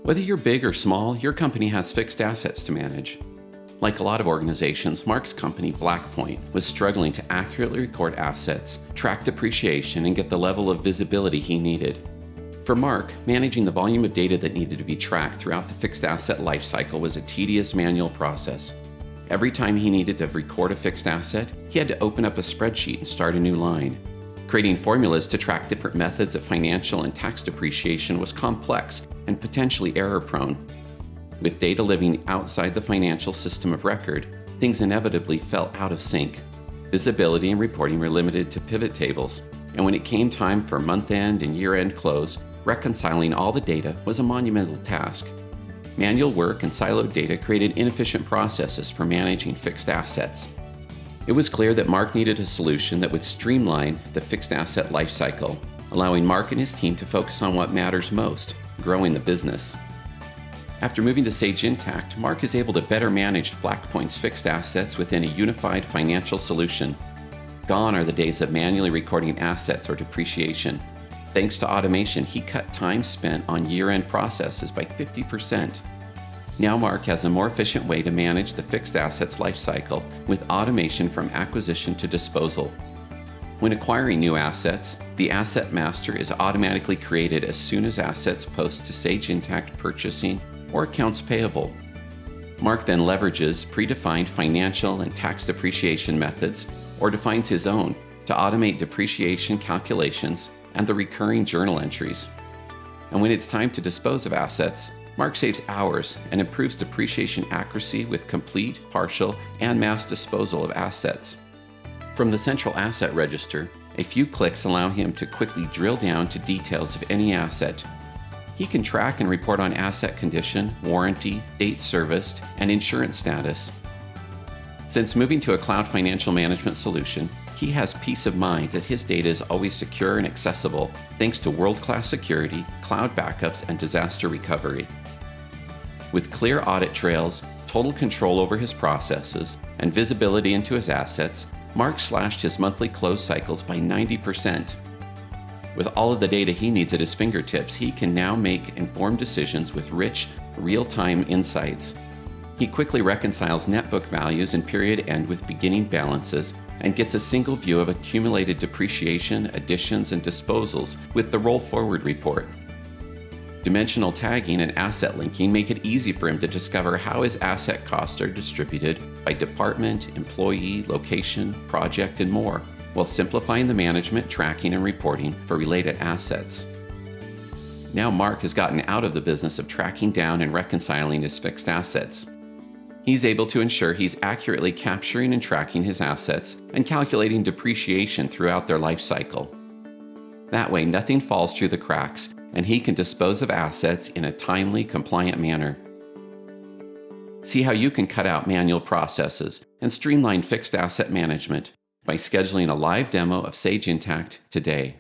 Whether you're big or small, your company has fixed assets to manage. Like a lot of organizations, Mark's company, Blackpoint, was struggling to accurately record assets, track depreciation, and get the level of visibility he needed. For Mark, managing the volume of data that needed to be tracked throughout the fixed asset lifecycle was a tedious manual process. Every time he needed to record a fixed asset, he had to open up a spreadsheet and start a new line. Creating formulas to track different methods of financial and tax depreciation was complex and potentially error-prone. With data living outside the financial system of record, things inevitably fell out of sync. Visibility and reporting were limited to pivot tables, and when it came time for month-end and year-end close, reconciling all the data was a monumental task. Manual work and siloed data created inefficient processes for managing fixed assets. It was clear that Mark needed a solution that would streamline the fixed asset lifecycle, allowing Mark and his team to focus on what matters most, growing the business. After moving to Sage Intacct, Mark is able to better manage Blackpoint's fixed assets within a unified financial solution. Gone are the days of manually recording assets or depreciation. Thanks to automation, he cut time spent on year-end processes by 50%. Now Mark has a more efficient way to manage the fixed assets lifecycle with automation from acquisition to disposal. When acquiring new assets, the Asset Master is automatically created as soon as assets post to Sage Intacct Purchasing or Accounts Payable. Mark then leverages predefined financial and tax depreciation methods or defines his own to automate depreciation calculations and the recurring journal entries. And when it's time to dispose of assets, Mark saves hours and improves depreciation accuracy with complete, partial, and mass disposal of assets. From the central asset register, a few clicks allow him to quickly drill down to details of any asset. He can track and report on asset condition, warranty, date serviced, and insurance status. Since moving to a cloud financial management solution, he has peace of mind that his data is always secure and accessible thanks to world-class security, cloud backups, and disaster recovery. With clear audit trails, total control over his processes, and visibility into his assets, Mark slashed his monthly close cycles by 90%. With all of the data he needs at his fingertips, he can now make informed decisions with rich, real-time insights. He quickly reconciles net book values and period end with beginning balances and gets a single view of accumulated depreciation, additions, and disposals with the roll forward report. Dimensional tagging and asset linking make it easy for him to discover how his asset costs are distributed by department, employee, location, project, and more, while simplifying the management, tracking, and reporting for related assets. Now Mark has gotten out of the business of tracking down and reconciling his fixed assets. He's able to ensure he's accurately capturing and tracking his assets and calculating depreciation throughout their life cycle. That way, nothing falls through the cracks, and he can dispose of assets in a timely, compliant manner. See how you can cut out manual processes and streamline fixed asset management by scheduling a live demo of Sage Intacct today.